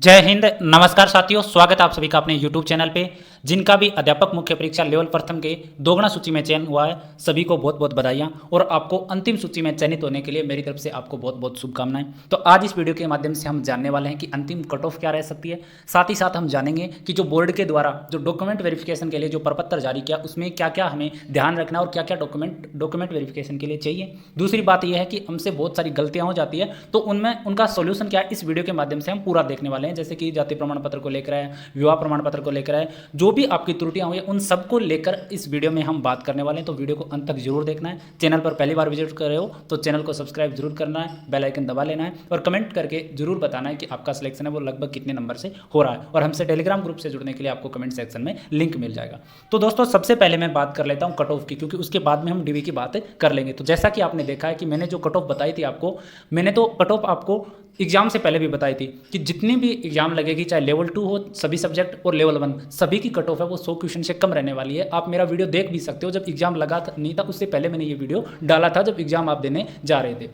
जय हिंद। नमस्कार साथियों, स्वागत है आप सभी का अपने YouTube चैनल पे। जिनका भी अध्यापक मुख्य परीक्षा लेवल प्रथम के दोगुना सूची में चयन हुआ है, सभी को बहुत बहुत बधाइयाँ और आपको अंतिम सूची में चयनित होने के लिए मेरी तरफ से आपको बहुत बहुत शुभकामनाएं। तो आज इस वीडियो के माध्यम से हम जानने वाले हैं कि अंतिम कट ऑफ क्या रह सकती है। साथ ही साथ हम जानेंगे कि जो बोर्ड के द्वारा जो डॉक्यूमेंट वेरिफिकेशन के लिए जो प्रपत्र जारी किया उसमें क्या क्या हमें ध्यान रखना और क्या क्या डॉक्यूमेंट वेरिफिकेशन के लिए चाहिए। दूसरी बात यह है कि हमसे बहुत सारी गलतियाँ हो जाती है, तो उनमें उनका सोल्यूशन क्या है इस वीडियो के माध्यम से हम पूरा देखने वाले हैं। जैसे कि जाति प्रमाण पत्र को लेकर है, विवाह प्रमाण पत्र को लेकर है, जो भी आपकी त्रुटियां हुई उन सबको लेकर इस वीडियो में हम बात करने वाले हैं। तो वीडियो को अंत तक जरूर देखना है। चैनल पर पहली बार विजिट कर रहे हो तो चैनल को सब्सक्राइब जरूर करना है, बेल आइकन दबा लेना है और कमेंट करके जरूर बताना है कि आपका सिलेक्शन है वो लगभग कितने नंबर से हो रहा है। और हमसे टेलीग्राम ग्रुप से जुड़ने के लिए आपको कमेंट सेक्शन में लिंक मिल जाएगा। तो दोस्तों, सबसे पहले मैं बात कर लेता हूँ कट ऑफ की, क्योंकि उसके बाद में हम डीवी की बात कर लेंगे। तो जैसा कि आपने देखा है कि मैंने जो कट ऑफ बताई थी आपको, मैंने तो कट ऑफ आपको एग्जाम से पहले भी बताई थी कि जितनी भी एग्जाम लगेगी, चाहे लेवल 2 हो सभी सब्जेक्ट और लेवल 1 सभी की कट ऑफ है वो 100 क्वेश्चन से कम रहने वाली है। आप मेरा वीडियो देख भी सकते हो, जब एग्जाम लगा नहीं था उससे पहले मैंने ये वीडियो डाला था, जब एग्जाम आप देने जा रहे थे।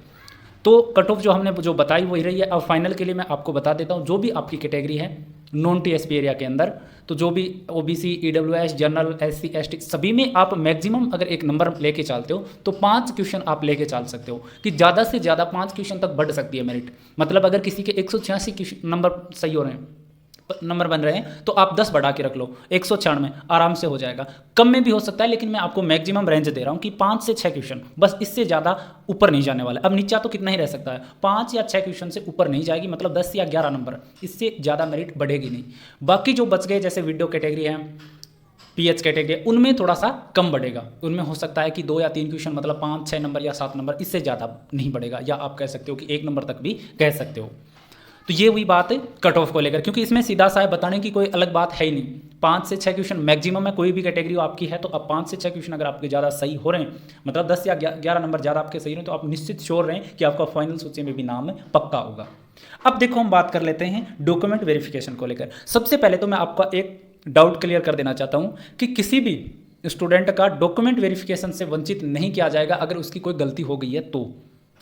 तो कट ऑफ जो हमने जो बताई वही रही है। अब फाइनल के लिए मैं आपको बता देता हूँ, जो भी आपकी कैटेगरी है नॉन टीएसपी एरिया के अंदर, तो जो भी OBC, EWS, general, SC, ST सभी में आप मैक्सिमम अगर एक नंबर लेके चलते हो तो 5 क्वेश्चन आप लेके चल सकते हो कि ज़्यादा से ज़्यादा 5 क्वेश्चन तक बढ़ सकती है मेरिट। मतलब अगर किसी के 186 नंबर सही हो रहे हैं, नंबर बन रहे हैं, तो आप 10 बढ़ा के रख लो, 196 आराम से हो जाएगा। कम में भी हो सकता है, लेकिन मैं आपको मैक्सिमम रेंज दे रहा हूँ कि 5 से 6 क्वेश्चन, बस इससे ज़्यादा ऊपर नहीं जाने वाला। अब नीचा तो कितना ही रह सकता है, 5 या 6 क्वेश्चन से ऊपर नहीं जाएगी, मतलब 10 या 11 नंबर, इससे ज़्यादा मेरिट बढ़ेगी नहीं। बाकी जो बच गए जैसे विंडो कैटेगरी है, पीएच कैटेगरी, उनमें थोड़ा सा कम बढ़ेगा। उनमें हो सकता है कि 2 या 3 क्वेश्चन, मतलब 5, 6 नंबर या 7 नंबर, इससे ज़्यादा नहीं बढ़ेगा, या आप कह सकते हो कि 1 नंबर तक भी कह सकते हो। तो ये हुई बात है कट ऑफ को लेकर, क्योंकि इसमें सीधा सा है, बताने की कोई अलग बात है ही नहीं। 5 से 6 क्वेश्चन मैक्सिमम है, कोई भी कैटेगरी आपकी है तो अब 5 से 6 क्वेश्चन अगर आपके ज़्यादा सही हो रहे हैं, मतलब 10 या 11 नंबर ज़्यादा आपके सही रहे, तो आप निश्चित श्योर रहें कि आपका फाइनल सूची में भी नाम पक्का होगा। अब देखो, हम बात कर लेते हैं डॉक्यूमेंट वेरिफिकेशन को लेकर। सबसे पहले तो मैं आपका एक डाउट क्लियर कर देना चाहता हूँ कि किसी भी स्टूडेंट का डॉक्यूमेंट वेरिफिकेशन से वंचित नहीं किया जाएगा अगर उसकी कोई गलती हो गई है तो।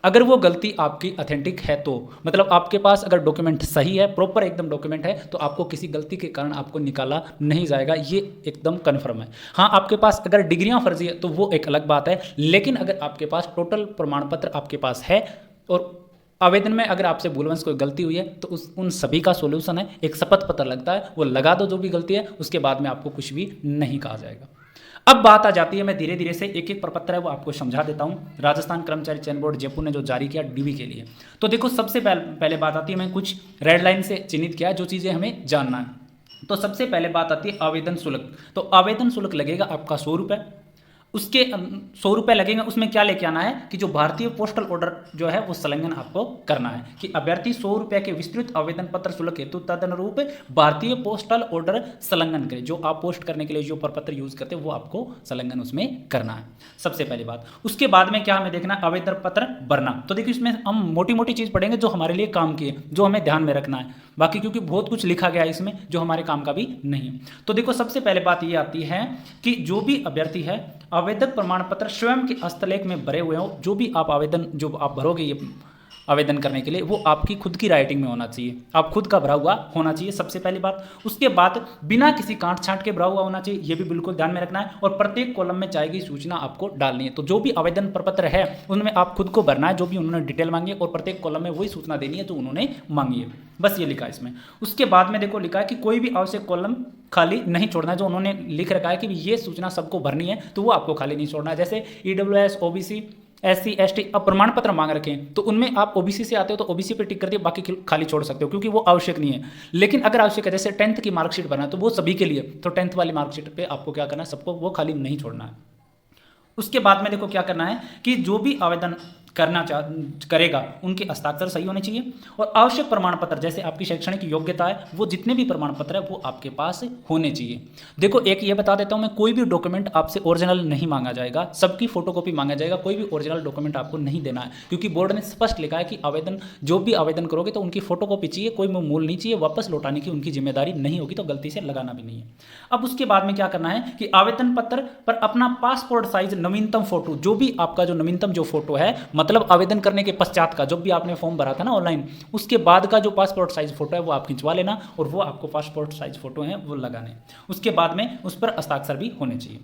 अगर वो गलती आपकी ऑथेंटिक है तो, मतलब आपके पास अगर डॉक्यूमेंट सही है, प्रॉपर एकदम डॉक्यूमेंट है, तो आपको किसी गलती के कारण आपको निकाला नहीं जाएगा, ये एकदम कन्फर्म है। हाँ, आपके पास अगर डिग्रियां फर्जी है तो वो एक अलग बात है, लेकिन अगर आपके पास टोटल प्रमाण पत्र आपके पास है और आवेदन में अगर आपसे भूलवंश कोई गलती हुई है तो उन सभी का सोल्यूशन है, एक शपथ पत्र लगता है, वो लगा दो जो भी गलती है, उसके बाद में आपको कुछ भी नहीं कहा जाएगा। अब बात आ जाती है, मैं धीरे धीरे से एक एक प्रपत्र है वो आपको समझा देता हूँ। राजस्थान कर्मचारी चयन बोर्ड जयपुर ने जो जारी किया डीवी के लिए, तो देखो सबसे पहले बात आती है, मैं कुछ रेड लाइन से चिन्हित किया जो चीज़ें हमें जानना है। तो सबसे पहले बात आती है आवेदन शुल्क। तो आवेदन शुल्क लगेगा आपका 100 रुपये। उसके 100 रुपये लगेंगे, उसमें क्या लेके आना है कि जो भारतीय पोस्टल ऑर्डर जो है वो संलग्न आपको करना है कि अभ्यर्थी 100 रुपये के विस्तृत आवेदन पत्र शुल्क हेतु तदनुरूप भारतीय पोस्टल ऑर्डर संलग्न करें। जो आप पोस्ट करने के लिए जो प्रपत्र यूज करते हैं वो आपको संलग्न उसमें करना है, सबसे पहली बात। उसके बाद में क्या हमें देखना है, आवेदन पत्र भरना। तो देखिए, इसमें हम मोटी मोटी चीज़ पढ़ेंगे जो हमारे लिए काम की है, जो हमें ध्यान में रखना है। बाकी क्योंकि बहुत कुछ लिखा गया है इसमें जो हमारे काम का भी नहीं है। तो देखो, सबसे पहले बात ये आती है कि जो भी अभ्यर्थी है आवेदक प्रमाण पत्र स्वयं के हस्तलेख में भरे हुए हो। जो भी आप आवेदन जो आप भरोगे ये आवेदन करने के लिए, वो आपकी खुद की राइटिंग में होना चाहिए, आप खुद का भरा हुआ होना चाहिए, सबसे पहली बात। उसके बाद बिना किसी काट छांट के भरा हुआ होना चाहिए, ये भी बिल्कुल ध्यान में रखना है। और प्रत्येक कॉलम में चाहेगी सूचना आपको डालनी है। तो जो भी आवेदन प्रपत्र है उनमें आप खुद को भरना है, जो भी उन्होंने डिटेल मांगी है, और प्रत्येक कॉलम में वही सूचना देनी है जो उन्होंने मांगी है, बस ये लिखा है इसमें। उसके बाद में देखो लिखा है कि कोई भी आवश्यक कॉलम खाली नहीं छोड़ना है। जो उन्होंने लिख रखा है कि ये सूचना सबको भरनी है, तो वो आपको खाली नहीं छोड़ना है। जैसे ईडब्ल्यूएस, ओबीसी, एससी, एसटी अब प्रमाण पत्र मांग रखे हैं, तो उनमें आप ओबीसी से आते हो तो ओबीसी पे टिक कर दिए, बाकी खाली छोड़ सकते हो क्योंकि वो आवश्यक नहीं है। लेकिन अगर आवश्यक है, जैसे 10th की मार्कशीट बना है तो वो सभी के लिए, तो 10th वाली मार्कशीट पे आपको क्या करना है, सबको वो खाली नहीं छोड़ना है। उसके बाद में देखो क्या करना है कि जो भी आवेदन करेगा उनके हस्ताक्षर सही होने चाहिए। और आवश्यक प्रमाण पत्र जैसे आपकी शैक्षणिक योग्यता है, वो जितने भी प्रमाण पत्र है वो आपके पास होने चाहिए। देखो, एक ये बता देता हूं मैं, कोई भी डॉक्यूमेंट आपसे ओरिजिनल नहीं मांगा जाएगा, सबकी फोटोकॉपी मांगा जाएगा। कोई भी ओरिजिनल डॉक्यूमेंट आपको नहीं देना है, क्योंकि बोर्ड ने स्पष्ट लिखा है कि आवेदन जो भी आवेदन करोगे तो उनकी फोटोकॉपी चाहिए, कोई मूल नहीं चाहिए। वापस लौटाने की उनकी जिम्मेदारी नहीं होगी, तो गलती से लगाना भी नहीं है। अब उसके बाद में क्या करना है कि आवेदन पत्र पर अपना पासपोर्ट साइज नवीनतम फोटो, जो भी आपका जो नवीनतम जो फोटो है, मतलब मतलब आवेदन करने के पश्चात का, जब भी आपने फॉर्म भरा था ना ऑनलाइन, उसके बाद का जो पासपोर्ट साइज फोटो है वो आप खिंचवा लेना, और वो आपको पासपोर्ट साइज फोटो है वो लगाने। उसके बाद में उस पर हस्ताक्षर भी होने चाहिए।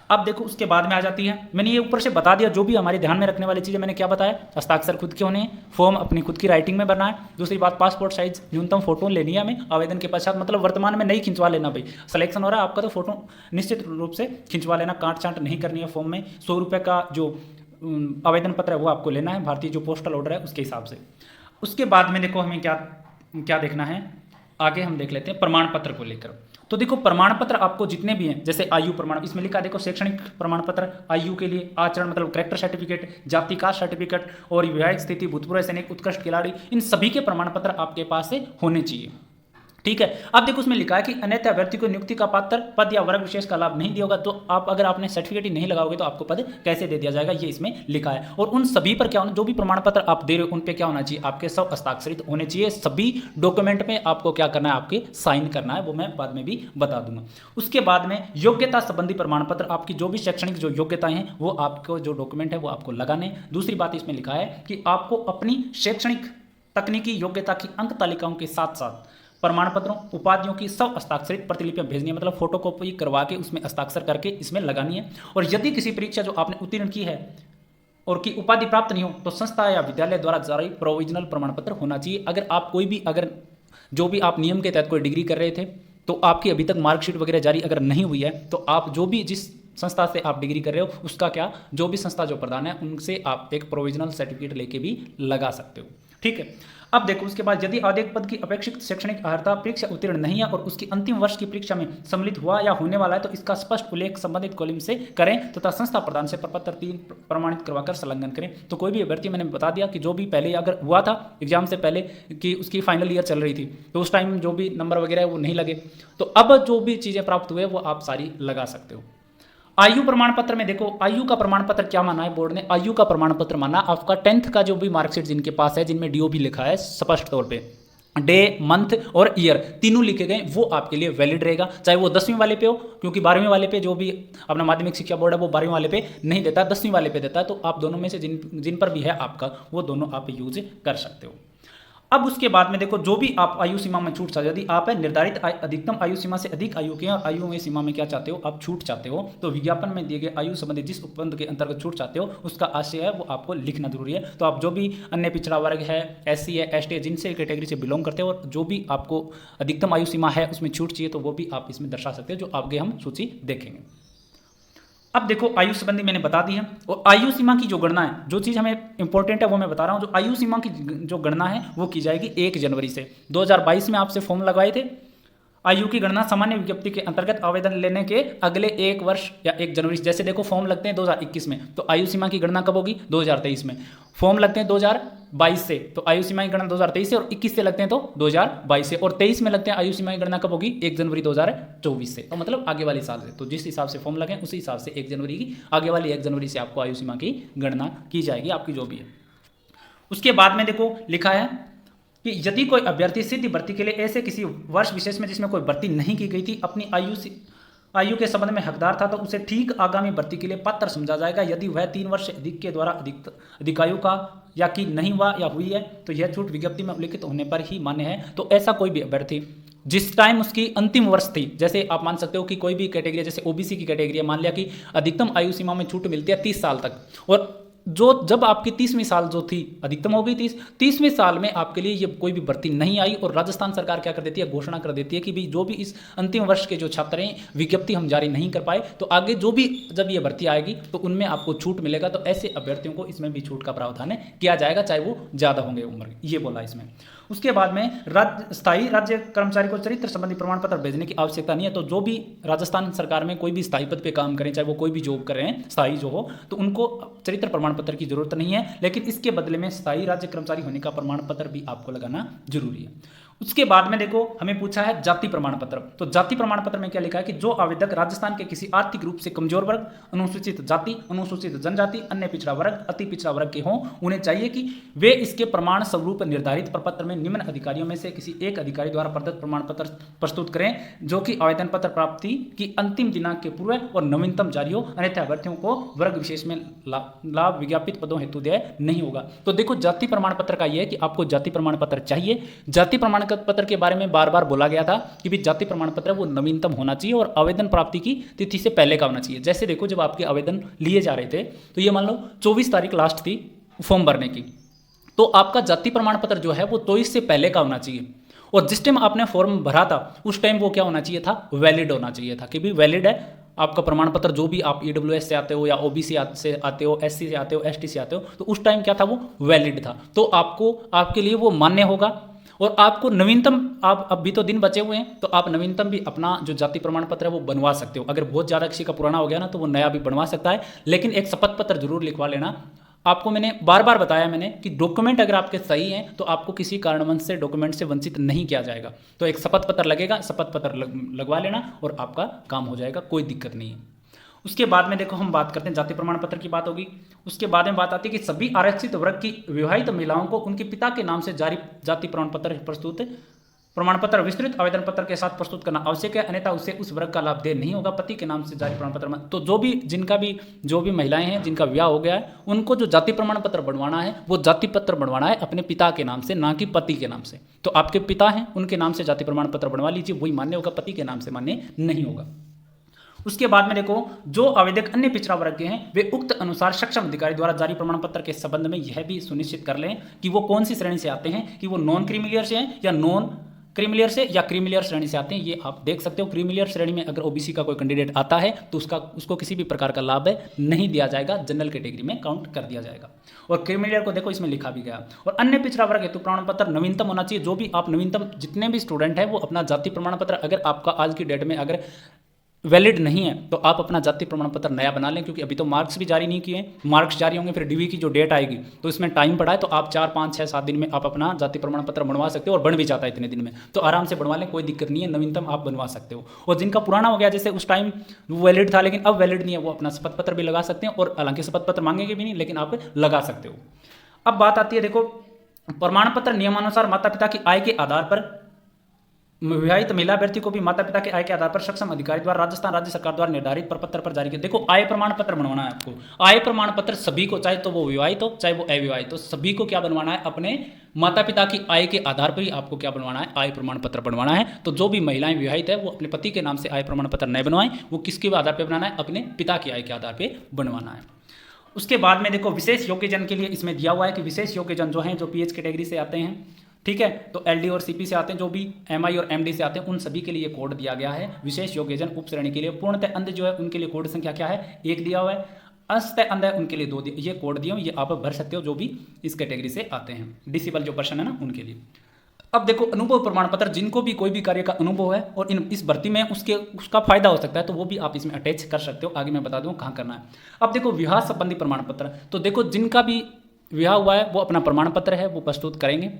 अब देखो उसके बाद में आ जाती है, मैंने ये ऊपर से बता दिया जो भी हमारे ध्यान में रखने वाली चीज़ें मैंने क्या बताया। हस्ताक्षर खुद के होने हैं, फॉर्म अपनी खुद की राइटिंग में भरना है। दूसरी बात, पासपोर्ट साइज न्यूनतम फोटो लेनी है हमें आवेदन के पश्चात, मतलब वर्तमान में नहीं खिंचवा लेना भाई, सिलेक्शन हो रहा है आपका तो फोटो निश्चित रूप से खिंचवा लेना, काट छांट नहीं करनी है फॉर्म में। 100 रुपये का जो आवेदन पत्र है वो आपको लेना है, भारतीय जो पोस्टल ऑर्डर है उसके हिसाब से। उसके बाद में देखो हमें क्या क्या देखना है, आगे हम देख लेते हैं प्रमाण पत्र को लेकर। तो देखो प्रमाण पत्र आपको जितने भी हैं, जैसे आयु प्रमाण, इसमें लिखा देखो शैक्षणिक प्रमाण पत्र, आयु के लिए आचरण मतलब कैरेक्टर सर्टिफिकेट, जाति कास्ट सर्टिफिकेट, और विवाहित स्थिति, भूतपूर्व सैनिक, उत्कृष्ट खिलाड़ी, इन सभी के प्रमाण पत्र आपके पास से होने चाहिए। ठीक है। अब देखो उसमें लिखा है कि अन्यथा अभ्यर्थी को नियुक्ति का पात्र पद या वर्ग विशेष का लाभ नहीं दिया होगा। तो आप अगर आपने सर्टिफिकेट ही नहीं लगाओगे तो आपको पद कैसे दे दिया जाएगा, ये इसमें लिखा है। और उन सभी पर क्या होना, जो भी प्रमाण पत्र आप दे रहे हो उन पे क्या होना चाहिए, आपके सब हस्ताक्षरित होने चाहिए। सभी डॉक्यूमेंट में आपको क्या करना है, आपके साइन करना है, वो मैं बाद में भी बता दूंगा। उसके बाद में योग्यता संबंधी प्रमाण पत्र, आपकी जो भी शैक्षणिक जो योग्यताएं हैं वो आपको जो डॉक्यूमेंट है वो आपको लगाने। दूसरी बात इसमें लिखा है कि आपको अपनी शैक्षणिक तकनीकी योग्यता की अंक तालिकाओं के साथ साथ प्रमाण पत्रों उपाधियों की सब हस्ताक्षरित प्रतिलिपियां भेजनी है, मतलब फोटोकॉपी करवा के उसमें हस्ताक्षर करके इसमें लगानी है। और यदि किसी परीक्षा जो आपने उत्तीर्ण की है और की उपाधि प्राप्त नहीं हो तो संस्था या विद्यालय द्वारा जारी प्रोविजनल प्रमाण पत्र होना चाहिए। अगर आप कोई भी अगर जो भी आप नियम के तहत कोई डिग्री कर रहे थे तो आपकी अभी तक मार्कशीट वगैरह जारी अगर नहीं हुई है तो आप जो भी जिस संस्था से आप डिग्री कर रहे हो उसका क्या जो भी संस्था जो प्रदान है उनसे आप एक प्रोविजनल सर्टिफिकेट लेके भी लगा सकते हो। ठीक है। अब देखो उसके बाद यदि आवेदक पद की अपेक्षित शैक्षणिक अर्हता परीक्षा उत्तीर्ण नहीं है और उसकी अंतिम वर्ष की परीक्षा में सम्मिलित हुआ या होने वाला है तो इसका स्पष्ट उल्लेख संबंधित कॉलम से करें तथा संस्था प्रदान से प्रपत्र 3 प्रमाणित करवाकर संलग्न करें। तो कोई भी अभ्यर्थी, मैंने बता दिया कि जो भी पहले अगर हुआ था एग्जाम से पहले कि उसकी फाइनल ईयर चल रही थी तो उस टाइम जो भी नंबर वगैरह है वो नहीं लगे, तो अब जो भी चीज़ें प्राप्त हुए वो आप सारी लगा सकते हो। आयु प्रमाण पत्र में देखो आयु का प्रमाण पत्र क्या माना है बोर्ड ने, आयु का प्रमाण पत्र माना आपका 10th का जो भी मार्कशीट जिनके पास है जिनमें डीओ भी लिखा है स्पष्ट तौर पे, डे मंथ और ईयर तीनों लिखे गए वो आपके लिए वैलिड रहेगा, चाहे वो 10वीं वाले पे हो, क्योंकि 12वीं वाले पे जो भी अपना माध्यमिक शिक्षा बोर्ड है वो 12वीं वाले पे नहीं देता, 10वीं वाले पे देता है। तो आप दोनों में से जिन पर भी है आपका वो दोनों आप यूज कर सकते हो। अब उसके बाद में देखो जो भी आप आयु सीमा में छूट चाहते हो, यदि आप निर्धारित अधिकतम आयु सीमा से अधिक आयु के आयु में सीमा में क्या चाहते हो आप छूट चाहते हो तो विज्ञापन में दिए गए आयु संबंधी जिस उपबंध के अंतर्गत छूट चाहते हो उसका आशय है वो आपको लिखना जरूरी है। तो आप जो भी अन्य पिछड़ा वर्ग है, SC है, ST है, जिनसे कैटेगरी से बिलोंग करते हो और जो भी आपको अधिकतम आयु सीमा है उसमें छूट चाहिए तो वो भी आप इसमें दर्शा सकते हो, जो आगे हम सूची देखेंगे। अब देखो आयु संबंधी मैंने बता दी है और आयु सीमा की जो गणना है, जो चीज़ हमें इंपॉर्टेंट है वो मैं बता रहा हूँ। जो आयु सीमा की जो गणना है वो की जाएगी 1 जनवरी से। 2022 में आपसे फॉर्म लगवाए थे, आयु की गणना सामान्य विज्ञप्ति के अंतर्गत आवेदन लेने के अगले 1 वर्ष या 1 जनवरी से, जैसे देखो फॉर्म लगते हैं 2021 में तो आयु सीमा की गणना कब होगी 2023 में, फॉर्म लगते हैं 2022 से तो आयु सीमा की गणना 2023 से, और 21 से लगते हैं तो 2022 से, और 23 में लगते हैं आयु सीमा की गणना कब होगी 1 जनवरी 2024 से, तो मतलब आगे वाले साल से। तो जिस हिसाब से फॉर्म लगे उसी हिसाब से 1 जनवरी की आगे वाली 1 जनवरी से आपको आयु सीमा की गणना की जाएगी आपकी जो भी है। उसके बाद में देखो लिखा है कि यदि कोई अभ्यर्थी सीधी भर्ती के लिए ऐसे किसी वर्ष विशेष में जिसमें कोई भर्ती नहीं की गई थी अपनी आयु के संबंध में हकदार था तो उसे ठीक आगामी भर्ती के लिए पात्र समझा जाएगा यदि वह 3 वर्ष से अधिक के द्वारा अधिकायु का या कि नहीं हुआ या हुई है तो यह छूट विज्ञप्ति में उल्लिखित होने पर ही मान्य है। तो ऐसा कोई भी अभ्यर्थी जिस टाइम उसकी अंतिम वर्ष थी, जैसे आप मान सकते हो कि कोई भी कैटेगरी जैसे OBC की कैटेगरी है, मान लिया कि अधिकतम आयु सीमा में छूट मिलती है 30 साल तक, और जो जब आपकी 30वीं साल जो थी अधिकतम हो गई 30वें साल में आपके लिए ये कोई भी भर्ती नहीं आई और राजस्थान सरकार क्या कर देती है घोषणा कर देती है कि भाई जो भी इस अंतिम वर्ष के जो छात्र हैं विज्ञप्ति हम जारी नहीं कर पाए तो आगे जो भी जब ये भर्ती आएगी तो उनमें आपको छूट मिलेगा। तो ऐसे अभ्यर्थियों को इसमें भी छूट का प्रावधान किया जाएगा चाहे वो ज़्यादा होंगे उम्र, ये बोला इसमें। उसके बाद में स्थायी राज्य कर्मचारी को चरित्र संबंधी प्रमाण पत्र भेजने की आवश्यकता नहीं है। तो जो भी राजस्थान सरकार में कोई भी स्थायी पद पे काम करें चाहे वो कोई भी जॉब कर रहे हैं स्थायी जो हो तो उनको चरित्र प्रमाण पत्र की जरूरत नहीं है, लेकिन इसके बदले में स्थायी राज्य कर्मचारी होने का प्रमाण पत्र भी आपको लगाना जरूरी है। उसके बाद में देखो हमें पूछा है जाति प्रमाण पत्र। तो जाति प्रमाण पत्र में क्या लिखा है कि जो आवेदक राजस्थान के किसी आर्थिक रूप से कमजोर वर्ग, अनुसूचित जाति, अनुसूचित जनजाति, अन्य पिछड़ा वर्ग, अति पिछड़ा वर्ग के हों, उन्हें चाहिए कि वे इसके प्रमाण स्वरूप निर्धारित प्रपत्र में निम्न अधिकारियों में से किसी एक अधिकारी द्वारा प्रदत्त प्रमाण पत्र प्रस्तुत करें, जो कि आवेदन पत्र प्राप्ति की अंतिम दिनांक के पूर्व और नवीनतम जारी हो, अन्यथा अभ्यर्थियों को वर्ग विशेष में लाभ विज्ञापित पदों हेतु देय नहीं होगा। तो देखो जाति प्रमाण पत्र का यह है कि आपको जाति प्रमाण पत्र चाहिए। जाति प्रमाण पत्र के बारे में बार बार बोला गया था कि भी जाति प्रमाण पत्र वो नवीनतम होना चाहिए और आवेदन प्राप्ति की तिथि से पहले का होना चाहिए। जैसे देखो जब आपके आवेदन लिए जा रहे थे तो ये मान लो 24 तारीख लास्ट थी फॉर्म भरने की, तो आपका जाति प्रमाण पत्र जो है वो 24 से पहले का होना चाहिए। और जिस टाइम आपने फॉर्म भरा था उस टाइम वो क्या होना चाहिए था, वैलिड होना चाहिए था कि भी वैलिड है आपका प्रमाण पत्र, जो भी आप ईडब्ल्यूएस से आते हो या ओबीसी से आते हो, एससी से आते हो, एसटी से आते हो, तो उस टाइम क्या था वो वैलिड था। तो आपको आपके लिए वो मान्य होगा। और आपको नवीनतम, आप अब भी तो दिन बचे हुए हैं, तो आप नवीनतम भी अपना जो जाति प्रमाण पत्र है वो बनवा सकते हो। अगर बहुत ज़्यादा किसी का पुराना हो गया ना तो वो नया भी बनवा सकता है, लेकिन एक शपथ पत्र जरूर लिखवा लेना। आपको मैंने बार बार बताया मैंने कि डॉक्यूमेंट अगर आपके सही हैं तो आपको किसी कारणवश से डॉक्यूमेंट से वंचित नहीं किया जाएगा। तो एक शपथ पत्र लगेगा, शपथ पत्र लगवा लेना और आपका काम हो जाएगा, कोई दिक्कत नहीं है। उसके बाद में देखो हम बात करते हैं, जाति प्रमाण पत्र की बात होगी। उसके बाद में बात आती है कि सभी आरक्षित वर्ग की विवाहित महिलाओं को उनके पिता के नाम से जारी जाति प्रमाण पत्र प्रस्तुत प्रमाण पत्र विस्तृत आवेदन पत्र के साथ प्रस्तुत करना आवश्यक है, अन्यथा उससे उस वर्ग का लाभ देय नहीं होगा। पति के नाम से जारी प्रमाण पत्र, तो जो भी महिलाएं हैं जिनका विवाह हो गया है उनको जो जाति प्रमाण पत्र बनवाना है वो जाति पत्र बनवाना है अपने पिता के नाम से, ना कि पति के नाम से। तो आपके पिता हैं उनके नाम से जाति प्रमाण पत्र बनवा लीजिए, वही मान्य होगा, पति के नाम से मान्य नहीं होगा। उसके बाद में देखो जो आवेदक अन्य पिछड़ा वर्ग के हैं वे उक्त अनुसार सक्षम अधिकारी द्वारा जारी प्रमाण पत्र के संबंध में यह भी सुनिश्चित कर लें कि वो कौन सी श्रेणी से आते हैं, कि वो नॉन क्रीमिलियर से हैं या नॉन क्रीमिलियर से या क्रीमिलियर श्रेणी से आते हैं। ये आप देख सकते हो, क्रीमिलियर श्रेणी में अगर ओबीसी का कोई कैंडिडेट आता है तो उसको किसी भी प्रकार का लाभ नहीं दिया जाएगा, जनरल कैटेगरी में काउंट कर दिया जाएगा। और क्रीमिलियर को देखो इसमें लिखा भी गया। और अन्य पिछड़ा वर्ग हेतु प्रमाण पत्र नवीनतम होना चाहिए। जो भी आप नवीनतम जितने भी स्टूडेंट हैं वो अपना जाति प्रमाण पत्र, अगर आपका आज की डेट में अगर वैलिड नहीं है तो आप अपना जाति प्रमाण पत्र नया बना लें, क्योंकि अभी तो मार्क्स भी जारी नहीं किए। मार्क्स जारी होंगे फिर डीवी की जो डेट आएगी तो इसमें टाइम पड़ा है, तो आप 4, 5, 6, 7 दिन में आप अपना जाति प्रमाण पत्र बनवा सकते हो और बन भी जाता है इतने दिन में, तो आराम से बनवा लें, कोई दिक्कत नहीं है, नवीनतम आप बनवा सकते हो। और जिनका पुराना हो गया, जैसे उस टाइम वैलिड था लेकिन अब वैलिड नहीं है, वो अपना शपथ पत्र भी लगा सकते हैं, और हालांकि शपथ पत्र मांगेंगे भी नहीं लेकिन आप लगा सकते हो। अब बात आती है देखो प्रमाण पत्र नियमानुसार माता पिता की आय के आधार पर विवाहित महिला अभ्यर्थी को भी माता पिता के आय के आधार पर सक्षम अधिकारी द्वारा राजस्थान राज्य सरकार द्वारा निर्धारित प्रपत्र पर जारी किया। देखो आय प्रमाण पत्र बनवाना है आपको, आय प्रमाण पत्र सभी को, चाहे तो वो विवाहित हो चाहे वो अविवाहित, तो सभी को क्या बनवाना है, अपने माता पिता की आय के आधार पर ही आपको क्या बनवाना है, आय प्रमाण पत्र बनवाना है। तो जो भी महिलाएं विवाहित है वो अपने पति के नाम से आय प्रमाण पत्र नहीं बनवाएं, वो किसके आधार पर बनाना है, अपने पिता की आय के आधार पर बनवाना है। उसके बाद में देखो विशेष योग्यजन के लिए इसमें दिया हुआ है कि विशेष योग्यजन जो हैं जो पीएच कैटेगरी से आते हैं, ठीक है, तो एलडी और सीपी से आते हैं, जो भी एमआई और एमडी से आते हैं, उन सभी के लिए कोड दिया गया है। विशेष योग्यजन उप श्रेणी के लिए पूर्णतः अंध जो है उनके लिए कोड संख्या क्या है, 1 दिया हुआ है, अंशतः अंध है उनके लिए 2 ये कोड दिए हुए, ये आप भर सकते हो जो भी इस कैटेगरी से आते हैं, डिसेबल जो पर्सन है ना उनके लिए। अब देखो अनुभव प्रमाण पत्र, जिनको भी कोई भी कार्य का अनुभव है और इस भर्ती में उसका फायदा हो सकता है, तो वो भी आप इसमें अटैच कर सकते हो। आगे मैं बता दूं कहाँ करना है। अब देखो विवाह संबंधी प्रमाण पत्र, तो देखो जिनका भी विवाह हुआ है वो अपना प्रमाण पत्र है वो प्रस्तुत करेंगे,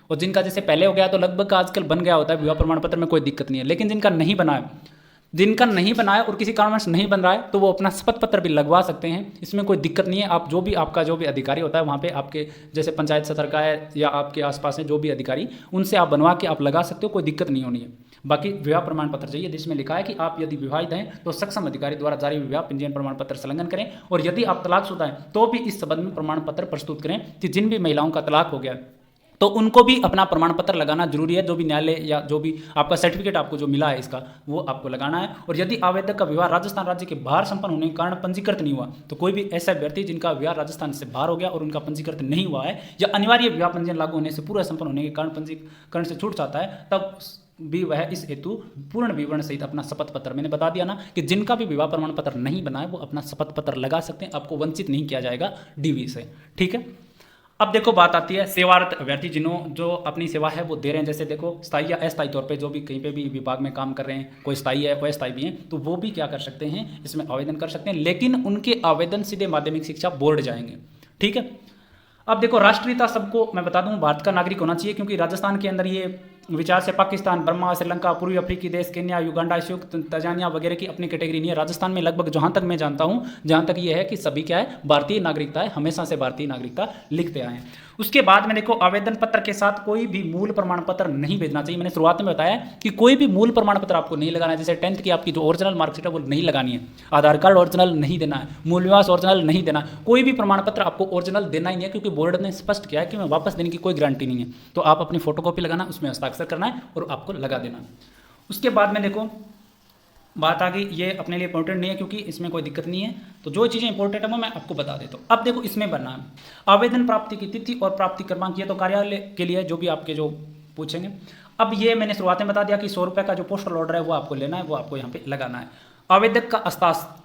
और जिनका जैसे पहले हो गया तो लगभग आजकल बन गया होता है विवाह प्रमाण पत्र में कोई दिक्कत नहीं है, लेकिन जिनका नहीं बना है और किसी कारणवश नहीं बन रहा है तो वो अपना शपथ पत्र भी लगवा सकते हैं, इसमें कोई दिक्कत नहीं है। आप जो भी आपका जो भी अधिकारी होता है वहाँ पे आपके जैसे पंचायत सत्र का है या आपके आसपास है जो भी अधिकारी, उनसे आप बनवा के आप लगा सकते हो, कोई दिक्कत नहीं होनी है। बाकी विवाह प्रमाण पत्र चाहिए जिसमें लिखा है कि आप यदि विवाहित हैं तो सक्षम अधिकारी द्वारा जारी विवाह पंजीयन प्रमाण पत्र संलग्न करें, और यदि आप तलाकशुदा हैं तो भी इस संबंध में प्रमाण पत्र प्रस्तुत करें कि जिन भी महिलाओं का तलाक हो गया तो उनको भी अपना प्रमाण पत्र लगाना जरूरी है। जो भी न्यायालय या जो भी आपका सर्टिफिकेट आपको जो मिला है इसका वो आपको लगाना है। और यदि आवेदक का विवाह राजस्थान राज्य के बाहर संपन्न होने के कारण पंजीकृत नहीं हुआ, तो कोई भी ऐसा अभ्यर्थी जिनका विवाह राजस्थान से बाहर हो गया और उनका पंजीकृत नहीं हुआ है, या अनिवार्य विवाह पंजीयन लागू होने से पूरा संपन्न होने के कारण पंजीकरण से छूट जाता है, तब भी वह इस हेतु पूर्ण विवरण सहित अपना शपथ पत्र, मैंने बता दिया ना कि जिनका भी विवाह प्रमाण पत्र नहीं बना है वो अपना शपथ पत्र लगा सकते हैं, आपको वंचित नहीं किया जाएगा डीवी से, ठीक है। अब देखो बात आती है सेवारत अभ्यर्थी जो अपनी सेवा है वो दे रहे हैं, जैसे देखो स्थायी या अस्थायी तौर पे जो भी कहीं पे भी विभाग में काम कर रहे हैं, कोई स्थायी है कोई अस्थायी भी है, तो वो भी क्या कर सकते हैं, इसमें आवेदन कर सकते हैं, लेकिन उनके आवेदन सीधे माध्यमिक शिक्षा बोर्ड जाएंगे, ठीक है। अब देखो राष्ट्रीयता सबको मैं बता दूं भारत का नागरिक होना चाहिए, क्योंकि राजस्थान के अंदर ये विचार से पाकिस्तान, बर्मा, श्रीलंका, पूर्वी अफ्रीकी देश, केन्या, युगांडा, संयुक्त तंजानिया वगैरह की अपनी कैटेगरी नहीं है। राजस्थान में लगभग जहाँ तक मैं जानता हूँ, जहाँ तक ये है कि सभी क्या है, भारतीय नागरिकता है, हमेशा से भारतीय नागरिकता लिखते आए हैं। उसके बाद में देखो, आवेदन पत्र के साथ कोई भी मूल प्रमाण पत्र नहीं भेजना चाहिए। मैंने शुरुआत में बताया कि कोई भी मूल प्रमाण पत्र आपको नहीं लगाना है। जैसे 10th की आपकी जो ओरिजिनल मार्कशीट है वो नहीं लगानी है, आधार कार्ड ओरिजिनल नहीं देना है, मूल निवास ओरिजिनल नहीं देना, कोई भी प्रमाण पत्र आपको ओरिजिनल देना ही नहीं है, क्योंकि बोर्ड ने स्पष्ट किया है कि मैं वापस देने की कोई गारंटी नहीं है। तो आप अपनी फोटोकॉपी लगाना, उसमें हस्ताक्षर करना है और आपको लगा देना। उसके बाद में देखो बात आ गई, ये अपने लिए इंपॉर्टेंट नहीं है क्योंकि इसमें कोई दिक्कत नहीं है, तो जो चीज़ें इंपॉर्टेंट है वो मैं आपको बता देता हूँ। अब देखो इसमें बनना है आवेदन प्राप्ति की तिथि और प्राप्ति क्रमांक, ये तो कार्यालय के लिए जो भी आपके जो पूछेंगे। अब ये मैंने शुरुआत में बता दिया कि 100 रुपये का जो पोस्टल ऑर्डर है वो आपको लेना है, वो आपको यहाँ पे लगाना है। आवेदक का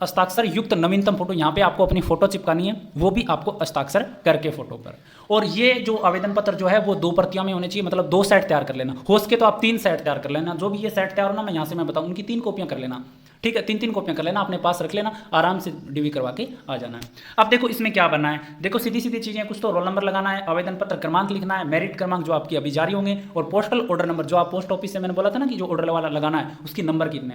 हस्ताक्षर युक्त नवीनतम फोटो, यहाँ पे आपको अपनी फोटो चिपकानी है, वो भी आपको हस्ताक्षर करके फोटो पर। और ये जो आवेदन पत्र जो है वो 2 प्रतियां में होने चाहिए, मतलब 2 सेट तैयार कर लेना, हो सके तो आप 3 सेट तैयार कर लेना। जो भी ये सेट तैयार होना मैं यहाँ से मैं बताऊँ, उनकी 3 कॉपियां कर लेना, ठीक है, 3-3 कॉपियां कर लेना, अपने पास रख लेना, आराम से डीवी करवा के आ जाना है। अब देखो इसमें क्या बनना है, देखो सीधी सीधी चीज़ें, कुछ तो रोल नंबर लगाना है, आवेदन पत्र क्रमांक लिखना है, मेरिट क्रमांक जो आपकी अभी जारी होंगे, और पोस्टल ऑर्डर नंबर जो आप पोस्ट ऑफिस से मैंने बोला था ना कि जो ऑर्डर वाला लगाना है उसकी नंबर कितने,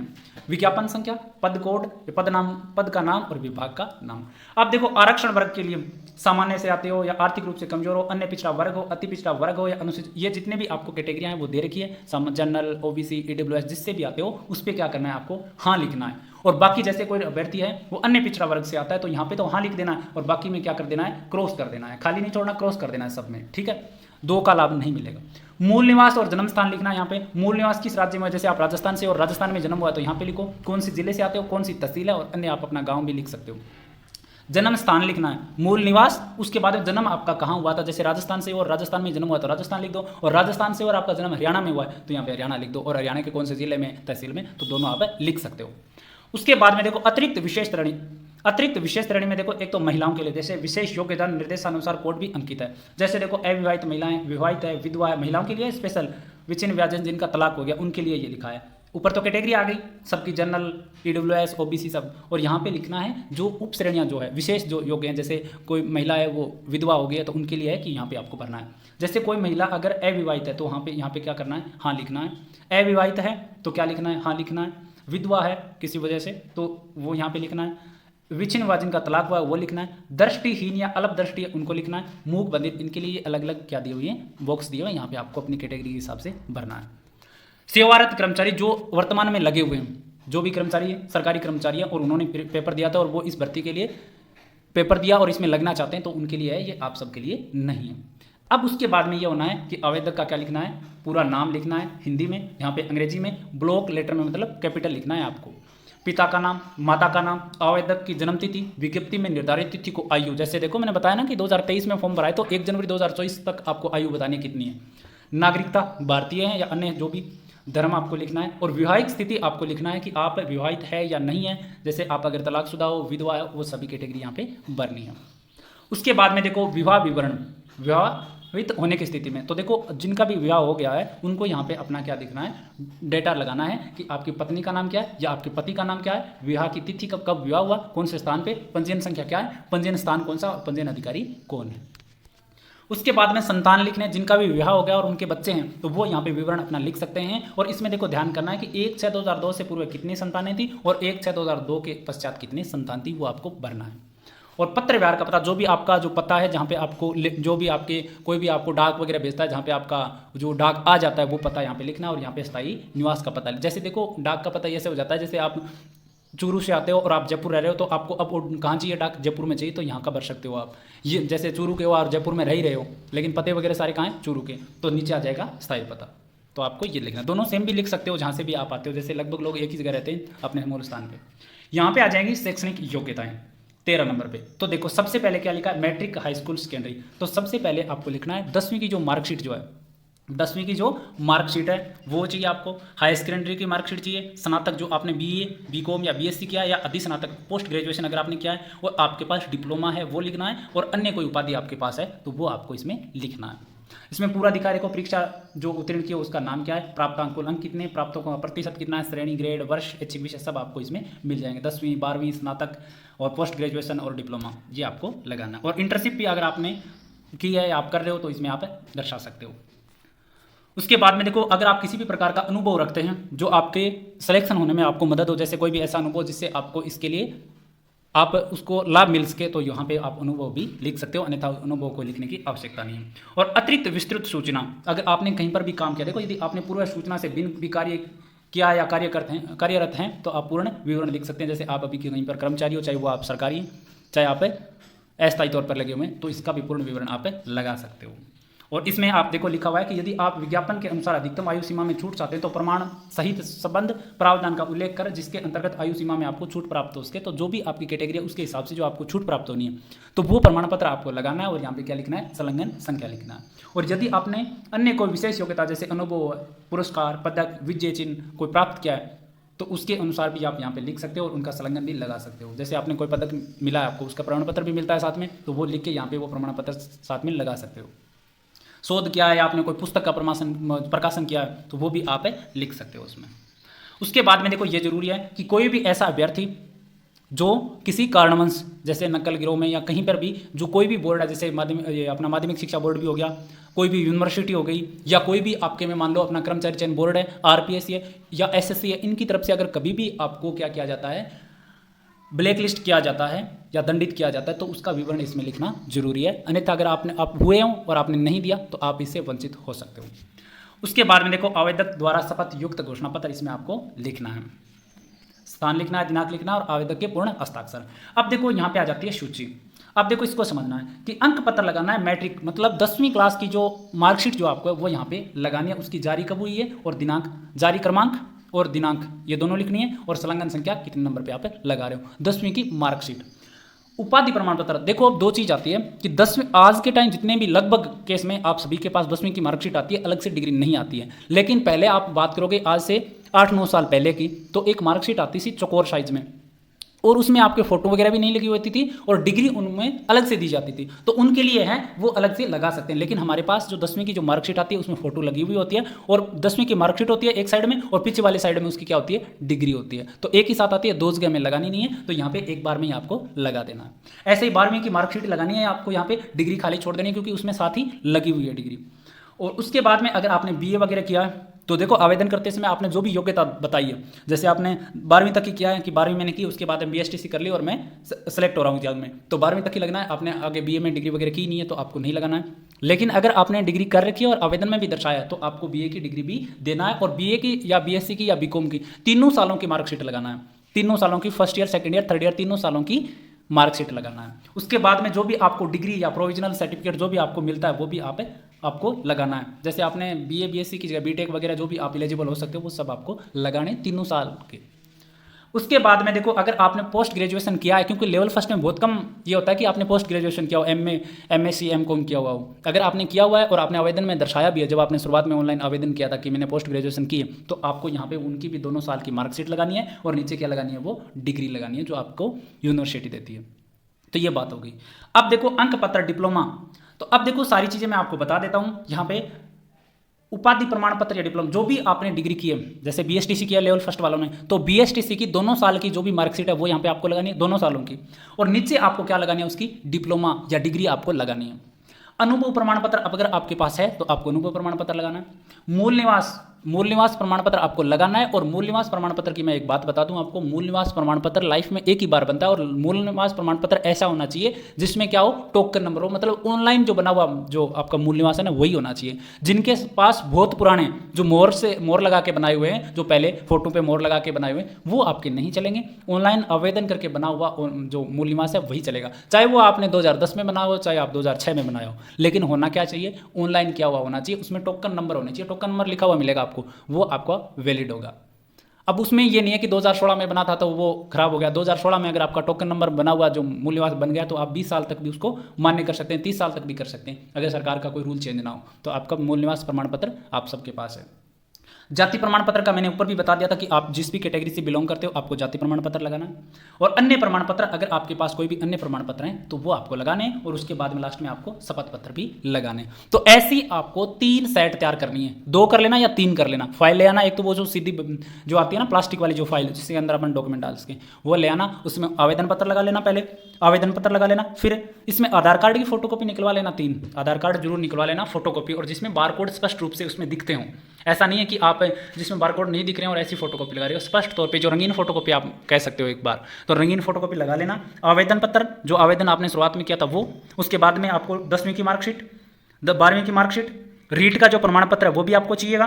विज्ञापन संख्या, पद कोड, पद नाम, पद का नाम और विभाग का नाम। अब देखो आरक्षण वर्ग के लिए सामान्य से आते हो या आर्थिक रूप से कमजोर हो, अन्य पिछड़ा वर्ग हो, अति पिछड़ा वर्ग हो या अनुसूचित, ये जितने भी आपको कैटेगरियां हैं वो दे रखी है, जनरल, ओबीसी, ईडब्ल्यूएस, जिससे भी आते हो उस पर क्या करना है, आपको हाँ लिखना है। और बाकी जैसे कोई अभ्यर्थी है वो अन्य पिछड़ा वर्ग से आता है तो यहाँ पे तो हाँ लिख देना है, और बाकी में क्या कर देना है, क्रॉस कर देना है, खाली नहीं छोड़ना, क्रॉस कर देना है सब में, ठीक है। 2 का लाभ नहीं मिलेगा। मूल निवास और जन्म स्थान लिखना है यहाँ पे, मूल निवास किस राज्य में, जैसे आप राजस्थान से और राजस्थान में जन्म हुआ तो यहाँ पे लिखो कौन सी जिले से आते हो, कौन सी तहसील है, और अन्य आप अपना गाँव भी लिख सकते हो। जन्म स्थान लिखना है, मूल निवास, उसके बाद जन्म आपका कहाँ हुआ था, जैसे राजस्थान से और राजस्थान में जन्म हुआ तो राजस्थान लिख दो, और राजस्थान से और आपका जन्म हरियाणा में हुआ है तो यहाँ पे हरियाणा लिख दो, और हरियाणा के कौन से जिले में, तहसील में, तो दोनों आप लिख सकते हो। उसके बाद में देखो अतिरिक्त विशेष श्रेणी, अतिरिक्त विशेष श्रेणी में देखो एक तो महिलाओं के लिए जैसे विशेष योग्यता निर्देशानुसार कोड भी अंकित है, जैसे देखो अविवाहित महिलाएं, विवाहित है, विधवा है, महिलाओं के लिए स्पेशल, विच्छिन्न व्याजन जिनका तलाक हो गया उनके लिए ये लिखा है। ऊपर तो कैटेगरी आ गई सबकी, जनरल, ईडब्ल्यूएस, ओबीसी सब, और यहाँ पे लिखना है जो उप श्रेणियाँ जो है विशेष जो योग्य हैं, जैसे कोई महिला है वो विधवा हो गई है तो उनके लिए है कि यहाँ पे आपको भरना है। जैसे कोई महिला अगर अविवाहित है तो यहाँ पे क्या करना है, हाँ लिखना है। अविवाहित है तो क्या लिखना है, हाँ लिखना है। विधवा है किसी वजह से तो वो यहाँ पे लिखना है। विच्छिन्न वाजन का तलाक हुआ वो लिखना है। दृष्टिहीन या अल्प दृष्टि है उनको लिखना है। मूक बधिर, इनके लिए अलग अलग क्या दिए हुए हैं, बॉक्स दिए हुए हैं, यहाँ पे आपको अपनी कैटेगरी के हिसाब से भरना है। सेवारत कर्मचारी जो वर्तमान में लगे हुए हैं, जो भी कर्मचारी है, सरकारी कर्मचारी है और उन्होंने पेपर दिया था और वो इस भर्ती के लिए पेपर दिया और इसमें लगना चाहते हैं तो उनके लिए है, ये आप सबके लिए नहीं है। अब उसके बाद में ये होना है कि आवेदक का क्या लिखना है, पूरा नाम लिखना है हिंदी में, यहाँ पे अंग्रेजी में, ब्लॉक लेटर में मतलब कैपिटल लिखना है आपको। पिता का नाम, माता का नाम, आवेदक की जन्मतिथि, विज्ञप्ति में निर्धारित तिथि को आयु, जैसे देखो मैंने बताया ना कि 2023 में फॉर्म भराए तो 1 जनवरी 2024 तक आपको आयु बतानी कितनी है। नागरिकता भारतीय है या अन्य जो भी, धर्म आपको लिखना है, और विवाहिक स्थिति आपको लिखना है कि आप विवाहित है या नहीं है, जैसे आप अगर तलाकशुदा हो, विधवा है, वो सभी कैटेगरी यहाँ पे भरनी है। उसके बाद में देखो विवाह विवरण, विवाहित होने की स्थिति में तो देखो जिनका भी विवाह हो गया है उनको यहाँ पे अपना क्या दिखना है, डेटा लगाना है कि आपकी पत्नी का नाम क्या है या आपके पति का नाम क्या है, विवाह की तिथि कब विवाह हुआ, कौन से स्थान पे, पंजीयन संख्या क्या है, पंजीयन स्थान कौन सा और पंजीयन अधिकारी कौन है। उसके बाद में संतान लिखने, जिनका भी विवाह हो गया और उनके बच्चे हैं तो वो यहाँ पे विवरण अपना लिख सकते हैं। और इसमें देखो ध्यान करना है कि 1/6/2002 से पूर्व कितनी संतानें थी और 1/6/2002 के पश्चात कितनी संतान थी, वो आपको भरना है। और पत्र व्यवहार का पता, जो भी आपका जो पता है जहाँ पे आपको जो भी आपके कोई भी आपको डाक वगैरह भेजता है, जहाँ पे आपका जो डाक आ जाता है वो पता यहाँ पे लिखना है। और यहाँ पे स्थायी निवास का पता, जैसे देखो डाक का पता ऐसे हो जाता है, जैसे आप चूरू से आते हो और आप जयपुर रह रहे हो तो आपको अब कहाँ चाहिए डाक, जयपुर में चाहिए तो यहाँ का भर सकते हो आप। ये जैसे चूरू के हो और जयपुर में रह ही रहे हो लेकिन पते वगैरह सारे कहाँ हैं, चूरू के, तो नीचे आ जाएगा स्थायी पता। तो आपको ये लिखना, दोनों सेम भी लिख सकते हो जहाँ से भी आप आते हो, जैसे लगभग लोग एक ही जगह रहते हैं अपने मूल स्थान पर। यहाँ पे आ जाएंगी शैक्षणिक योग्यताएं 13 नंबर पे। तो देखो सबसे पहले क्या लिखा है, मैट्रिक, हाई स्कूल, सेकेंडरी। तो सबसे पहले आपको लिखना है 10वीं की जो मार्कशीट जो है, 10वीं की जो मार्कशीट है वो चाहिए आपको। हाई सेकेंडरी की मार्कशीट चाहिए। स्नातक जो आपने बीए, बीकॉम या बीएससी किया है या अधिस्नातक पोस्ट ग्रेजुएशन अगर आपने किया है, और आपके पास डिप्लोमा है वो लिखना है। और अन्य कोई उपाधि आपके पास है तो वो आपको इसमें लिखना है। इसमें पूरा अधिकारी को परीक्षा जो उत्तीर्ण किया उसका नाम क्या है, प्राप्तांक कुल अंक कितने, प्राप्तों का प्रतिशत कितना है, श्रेणी, ग्रेड, वर्ष, ऐच्छिक विषय सब आपको इसमें मिल जाएंगे। 10वीं, 12वीं, स्नातक और पोस्ट ग्रेजुएशन और डिप्लोमा ये आपको लगाना। और इंटर्नशिप भी अगर आपने की है या आप कर रहे हो तो इसमें आप दर्शा सकते हो। उसके बाद में देखो, अगर आप किसी भी प्रकार का अनुभव रखते हैं जो आपके सिलेक्शन होने में आपको मदद हो, जैसे कोई भी ऐसा अनुभव जिससे आपको इसके लिए आप उसको लाभ मिल सके, तो यहाँ पे आप अनुभव भी लिख सकते हो, अन्यथा अनुभव को लिखने की आवश्यकता नहीं है। और अतिरिक्त विस्तृत सूचना, अगर आपने कहीं पर भी काम किया, देखो यदि आपने पूर्व सूचना से बिन भी कार्य किया या कार्यरत हैं तो आप पूर्ण विवरण लिख सकते हैं। जैसे आप अभी कहीं पर कर्मचारी हो, चाहे वो आप सरकारी, चाहे आप अस्थायी तौर पर लगे हुए हैं, तो इसका भी पूर्ण विवरण आप लगा सकते हो। और इसमें आप देखो लिखा हुआ है कि यदि आप विज्ञापन के अनुसार अधिकतम आयु सीमा में छूट चाहते हैं तो प्रमाण सहित संबंध प्रावधान का उल्लेख कर जिसके अंतर्गत आयु सीमा में आपको छूट प्राप्त हो सके, तो जो भी आपकी कैटेगरी है उसके हिसाब से जो आपको छूट प्राप्त होनी है तो वो प्रमाण पत्र आपको लगाना है। और यहाँ पे क्या लिखना है, संलग्न संख्या लिखना है। और यदि आपने अन्य कोई विशेष योग्यता जैसे अनुभव, पुरस्कार, पदक, विजय चिन्ह कोई प्राप्त किया है तो उसके अनुसार भी आप यहाँ पे लिख सकते हो और उनका संलग्न भी लगा सकते हो। जैसे आपने कोई पदक मिला है, आपको उसका प्रमाण पत्र भी मिलता है साथ में, तो वो लिख के यहाँ पे वो प्रमाण पत्र साथ में लगा सकते हो। शोध किया है या आपने कोई पुस्तक का प्रकाशन किया है तो वो भी आप लिख सकते हो उसमें। उसके बाद में देखो ये जरूरी है कि कोई भी ऐसा अभ्यर्थी जो किसी कारणवश, जैसे नकल गिरोह में या कहीं पर भी, जो कोई भी बोर्ड है, जैसे अपना माध्यमिक शिक्षा बोर्ड भी हो गया, कोई भी यूनिवर्सिटी हो गई, या कोई भी आपके में मान लो अपना कर्मचारी चयन बोर्ड है, आरपीएससी है या एसएससी है, इनकी तरफ से अगर कभी भी आपको क्या किया जाता है, ब्लैक लिस्ट किया जाता है या दंडित किया जाता है, तो उसका विवरण इसमें लिखना जरूरी है। अन्यथा अगर आप हुए हो और आपने नहीं दिया तो आप इससे वंचित हो सकते हो। उसके बाद में देखो, आवेदक द्वारा शपथ युक्त घोषणा पत्र इसमें आपको लिखना है, स्थान लिखना है, दिनांक लिखना है और आवेदक के पूर्ण हस्ताक्षर। अब देखो यहाँ पे आ जाती है सूची। अब देखो इसको समझना है कि अंक पत्र लगाना है, मैट्रिक मतलब 10वीं क्लास की जो मार्कशीट जो आपको है वो यहाँ पे लगानी है, उसकी जारी कब हुई है और दिनांक, जारी क्रमांक और दिनांक ये दोनों लिखनी है, और संलग्न संख्या कितने नंबर पे आप लगा रहे हो, 10वीं की मार्कशीट। उपाधि प्रमाण पत्र, देखो अब दो चीज आती है कि 10वीं, आज के टाइम जितने भी लगभग केस में आप सभी के पास 10वीं की मार्कशीट आती है, अलग से डिग्री नहीं आती है। लेकिन पहले आप बात करोगे आज से 8-9 साल पहले की, तो एक मार्कशीट आती थी चौकोर साइज में, और उसमें आपके फोटो वगैरह भी नहीं लगी होती थी और डिग्री उनमें अलग से दी जाती थी, तो उनके लिए है वो अलग से लगा सकते हैं। लेकिन हमारे पास जो 10वीं की जो मार्कशीट आती है उसमें फोटो लगी हुई होती है, और 10वीं की मार्कशीट होती है एक साइड में और पीछे वाले साइड में उसकी क्या होती है, डिग्री होती है। तो एक ही साथ आती है, दो जगह में लगानी नहीं है, तो यहाँ पे एक बार में ही आपको लगा देना है। ऐसे ही 12वीं की मार्कशीट लगानी है आपको, यहाँ पे डिग्री खाली छोड़ देनी है क्योंकि उसमें साथ ही लगी हुई है डिग्री। और उसके बाद में अगर आपने बीए वगैरह किया है तो देखो आवेदन करते समय आपने जो भी योग्यता बताई है, जैसे आपने 12वीं तक की किया है कि 12वीं मैंने की, उसके बाद बीएसटीसी कर ली और मैं सेलेक्ट हो रहा हूँ एग्जाम में, तो 12वीं तक ही लगना है। आपने आगे बीए में डिग्री वगैरह की नहीं है तो आपको नहीं लगाना है। लेकिन अगर आपने डिग्री कर रखी है और आवेदन में भी दर्शाया तो आपको बीए की डिग्री भी देना है, और बीए की या बीएससी की या बीकॉम की तीनों सालों की मार्कशीट लगाना है, तीनों सालों की, first year, second year, third year, तीनों सालों की मार्कशीट लगाना है। उसके बाद में जो भी आपको डिग्री या प्रोविजनल सर्टिफिकेट जो भी आपको मिलता है वो भी आपको लगाना है। जैसे आपने बीए बीएससी की जगह बीटेक वगैरह जो भी आप एलिजिबल हो सकते हो वो सब आपको लगाने तीनों साल के। उसके बाद में देखो अगर आपने पोस्ट ग्रेजुएशन किया है, क्योंकि लेवल फर्स्ट में बहुत कम ये होता है कि आपने पोस्ट ग्रेजुएशन किया हो, एमए, एमएससी, एमकॉम किया हुआ हो, अगर आपने किया हुआ है और आपने आवेदन में दर्शाया भी है, जब आपने शुरुआत में ऑनलाइन आवेदन किया था कि मैंने पोस्ट ग्रेजुएशन की है, तो आपको यहाँ पे उनकी भी दोनों साल की मार्कशीट लगानी है और नीचे क्या लगानी है, वो डिग्री लगानी है जो आपको यूनिवर्सिटी देती है। तो ये बात हो गई। अब देखो अंक पत्र डिप्लोमा, तो अब देखो सारी चीजें मैं आपको बता देता हूं यहाँ पे। उपाधि प्रमाण पत्र या डिप्लोमा जो भी आपने डिग्री की है, जैसे बीएसटीसी किया लेवल फर्स्ट वालों ने, तो बीएसटीसी की दोनों साल की जो भी मार्कशीट है वो यहाँ पे आपको लगानी है, दोनों सालों की, और नीचे आपको क्या लगानी है, उसकी डिप्लोमा या डिग्री आपको लगानी है। अनुभव प्रमाण पत्र अगर आपके पास है तो आपको अनुभव प्रमाण पत्र लगाना है। मूल निवास प्रमाण पत्र आपको लगाना है, और मूल निवास प्रमाण पत्र की मैं एक बात बता दूं आपको, मूल निवास प्रमाण पत्र लाइफ में एक ही बार बनता है, और मूल निवास प्रमाण पत्र ऐसा होना चाहिए जिसमें क्या हो, टोकन नंबर हो, मतलब ऑनलाइन जो बना हुआ जो आपका मूल निवास है ना वही होना चाहिए। जिनके पास बहुत पुराने जो मोर लगा के बनाए हुए हैं, जो पहले फोटो पे मोर लगा के बनाए हुए हैं, वो आपके नहीं चलेंगे। ऑनलाइन आवेदन करके बना हुआ जो मूल निवास है वही चलेगा, चाहे वो आपने 2010 में बनाया हो, चाहे आप 2006 में बनाया हो, लेकिन होना क्या चाहिए, ऑनलाइन किया हुआ होना चाहिए। उसमें टोकन नंबर होने चाहिए, टोकन नंबर लिखा हुआ मिलेगा आपको, वो आपका वैलिड होगा। अब उसमें ये नहीं है कि 2016 में बना था तो वो खराब हो गया। 2016 में अगर आपका टोकन नंबर बना हुआ जो मूल निवास बन गया तो आप 20 साल तक भी उसको मान्य कर सकते हैं, 30 साल तक भी कर सकते हैं, अगर सरकार का कोई रूल चेंज ना हो तो आपका मूल निवास प्रमाण पत्र आप सबके पास है। जाति प्रमाण पत्र का मैंने ऊपर भी बता दिया था कि आप जिस भी कैटेगरी से बिलोंग करते हो आपको जाति प्रमाण पत्र लगाना है। और अन्य प्रमाण पत्र, अगर आपके पास कोई भी अन्य प्रमाण पत्र हैं तो वो आपको लगाने हैं, और उसके बाद में लास्ट में आपको शपथ पत्र भी लगाने। तो ऐसी आपको 3 सेट तैयार करनी है, 2 कर लेना या 3 कर लेना। फाइल ले आना, एक तो वो जो सीधी जो आती है ना प्लास्टिक वाली जो फाइल जिसके अंदर अपन डॉक्यूमेंट डाल सके, वो ले आना। उसमें आवेदन पत्र लगा लेना, पहले आवेदन पत्र लगा लेना। फिर इसमें आधार कार्ड की फोटोकॉपी निकलवा लेना, 3 आधार कार्ड जरूर निकलवा लेना फोटोकॉपी, और जिसमें बारकोड स्पष्ट रूप से उसमें दिखते हों। ऐसा नहीं है कि आप जिसमें बारकोड नहीं दिख रहे हैं और ऐसी फोटोकॉपी लगा रहे हो, स्पष्ट तौर पे जो रंगीन फोटोकॉपी आप कह सकते हो एक बार, तो रंगीन फोटोकॉपी लगा लेना। आवेदन पत्र, जो आवेदन आपने शुरुआत में किया था वो, उसके बाद में आपको 10वीं की मार्कशीट, 12वीं की मार्कशीट, रीट का जो प्रमाण पत्र है वो भी आपको चाहिएगा,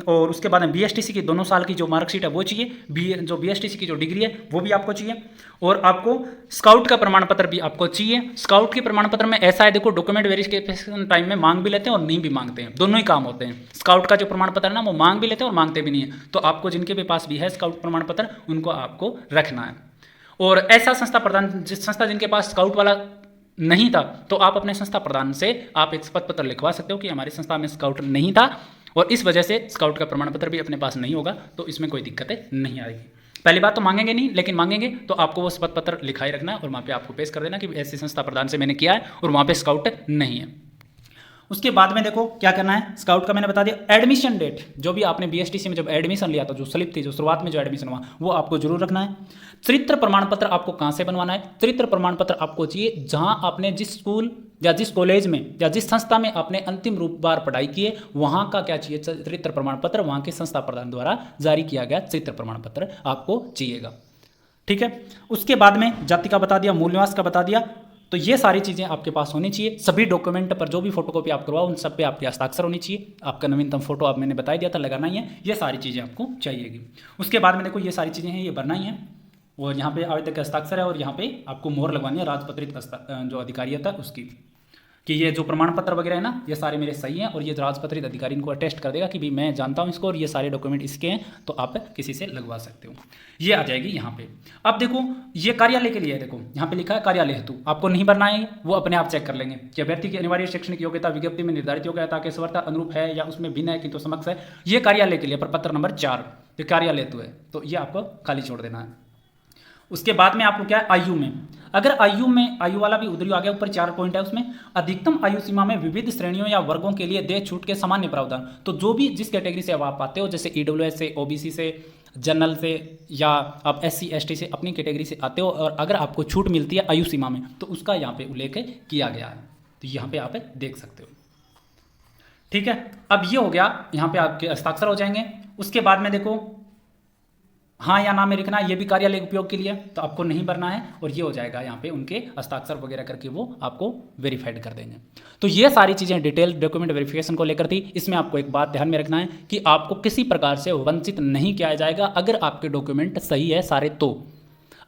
और उसके बाद में बीएसटीसी की 2 साल की जो मार्कशीट है वो चाहिए, जो बीएसटीसी की जो डिग्री है वो भी आपको चाहिए, और आपको स्काउट का प्रमाण पत्र भी आपको चाहिए। स्काउट के प्रमाण पत्र में ऐसा है, देखो डॉक्यूमेंट वेरिफिकेशन टाइम में मांग भी लेते हैं और नहीं भी मांगते हैं, दोनों ही काम होते हैं। स्काउट का जो प्रमाण पत्र है ना वो मांग भी लेते हैं और मांगते भी नहीं है, तो आपको जिनके भी पास भी है स्काउट प्रमाण पत्र उनको आपको रखना है। और ऐसा संस्था प्रधान, जिस संस्था जिनके पास स्काउट वाला नहीं था, तो आप अपने संस्था प्रधान से आप एक शपथ पत्र लिखवा सकते हो कि हमारी संस्था में स्काउट नहीं था और इस वजह से स्काउट का प्रमाण पत्र भी अपने पास नहीं होगा, तो इसमें कोई दिक्कतें नहीं आएगी। पहली बात तो मांगेंगे नहीं, लेकिन मांगेंगे तो आपको वो शपथ पत्र लिखा ही रखना है और वहाँ पे आपको पेश कर देना कि ऐसी संस्था प्रधान से मैंने किया है और वहाँ पे स्काउट नहीं है। उसके बाद में देखो क्या करना है, स्काउट का मैंने बता दिया। एडमिशन डेट, जो भी आपने बीएसटीसी में जब एडमिशन लिया था, जो स्लिप थी, जो शुरुआत में जो एडमिशन हुआ, वो आपको जरूर रखना है। चरित्र प्रमाण पत्र आपको कहाँ से बनवाना है? चरित्र प्रमाण पत्र आपको चाहिए जहां आपने जिस स्कूल या जिस कॉलेज में या जिस संस्था में आपने अंतिम रूप बार पढ़ाई की है, वहां का क्या चाहिए? चरित्र प्रमाण पत्र, वहां के संस्था प्रधान द्वारा जारी किया गया चरित्र प्रमाण पत्र आपको चाहिएगा। ठीक है, उसके बाद में जाति का बता दिया, मूल निवास का बता दिया, तो ये सारी चीज़ें आपके पास होनी चाहिए। सभी डॉक्यूमेंट पर जो भी फोटोकॉपी आप करवाओ उन सब पे आपके हस्ताक्षर होनी चाहिए। आपका नवीनतम फोटो आप मैंने बता दिया था लगाना ही है, ये सारी चीज़ें आपको चाहिएगी। उसके बाद में देखो ये सारी चीज़ें हैं, ये भरना ही है, और यहाँ पे आवेदक का हस्ताक्षर है, और यहाँ पे आपको मोहर लगवानी है राजपत्रित जो अधिकारियत है उसकी, कि ये जो प्रमाण पत्र वगैरह है ना ये सारे मेरे सही हैं, और ये राजपत्रित अधिकारी इनको अटेस्ट कर देगा कि भाई मैं जानता हूँ इसको और ये सारे डॉक्यूमेंट इसके हैं, तो आप किसी से लगवा सकते हो। ये आ जाएगी यहाँ पे। अब देखो ये कार्यालय के लिए है, देखो यहाँ पे लिखा है कार्यालय हेतु, आपको नहीं भरना है, वो अपने आप चेक कर लेंगे कि अभ्यर्थी की अनिवार्य शैक्षणिक योग्यता विज्ञप्ति में निर्धारित योग्यता के स्वर्ता अनुरूप है या उसमें भिन्न है किंतु समक्ष है। ये कार्यालय के लिए प्रपत्र नंबर 4 ये कार्यालय हेतु है, तो ये आपको खाली छोड़ देना है। उसके बाद में आपको क्या है, आयु में, अगर आयु में, आयु वाला भी उधर आ गया, ऊपर 4 पॉइंट है उसमें, अधिकतम आयु सीमा में विविध श्रेणियों या वर्गों के लिए दे छूट के सामान्य प्रावधान। तो जो भी जिस कैटेगरी से आप आते हो, जैसे ईडब्ल्यूएस से, ओबीसी से, जनरल से, या आप SC ST से अपनी कैटेगरी से आते हो और अगर आपको छूट मिलती है आयु सीमा में, तो उसका यहाँ पे उल्लेख किया गया है, तो यहाँ पे आप देख सकते हो। ठीक है, अब ये हो गया, यहाँ पे आपके हस्ताक्षर हो जाएंगे। उसके बाद में देखो हाँ या ना में लिखना, ये भी कार्यालय उपयोग के लिए, तो आपको नहीं भरना है, और ये हो जाएगा यहाँ पे उनके हस्ताक्षर वगैरह करके वो आपको वेरीफाइड कर देंगे। तो ये सारी चीज़ें डिटेल डॉक्यूमेंट वेरिफिकेशन को लेकर थी। इसमें आपको एक बात ध्यान में रखना है कि आपको किसी प्रकार से वंचित नहीं किया जाएगा अगर आपके डॉक्यूमेंट सही है सारे। तो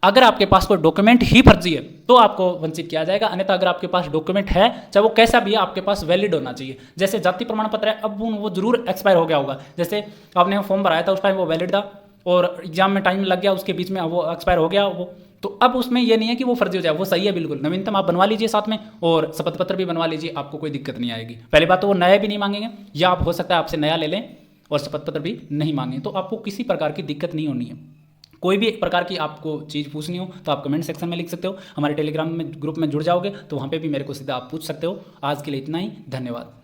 अगर आपके पास कोई डॉक्यूमेंट ही फर्जी है तो आपको वंचित किया जाएगा, अन्यथा अगर आपके पास डॉक्यूमेंट है चाहे वो कैसा भी है आपके पास वैलिड होना चाहिए। जैसे जाति प्रमाण पत्र है, अब वो जरूर एक्सपायर हो गया होगा, जैसे आपने फॉर्म भराया था उस टाइम वो वैलिड था और एग्जाम में टाइम लग गया, उसके बीच में वो एक्सपायर हो गया वो, तो अब उसमें ये नहीं है कि वो फर्जी हो जाए, वो सही है बिल्कुल। नवीनतम आप बनवा लीजिए साथ में, और शपथ पत्र भी बनवा लीजिए, आपको कोई दिक्कत नहीं आएगी। पहली बात तो वो नया भी नहीं मांगेंगे, या आप हो सकता है आपसे नया ले लें और शपथ पत्र भी नहीं मांगें, तो आपको किसी प्रकार की दिक्कत नहीं होनी है। कोई भी प्रकार की आपको चीज़ पूछनी हो तो आप कमेंट सेक्शन में लिख सकते हो, हमारे टेलीग्राम में ग्रुप में जुड़ जाओगे तो वहाँ पे भी मेरे को सीधा आप पूछ सकते हो। आज के लिए इतना ही, धन्यवाद।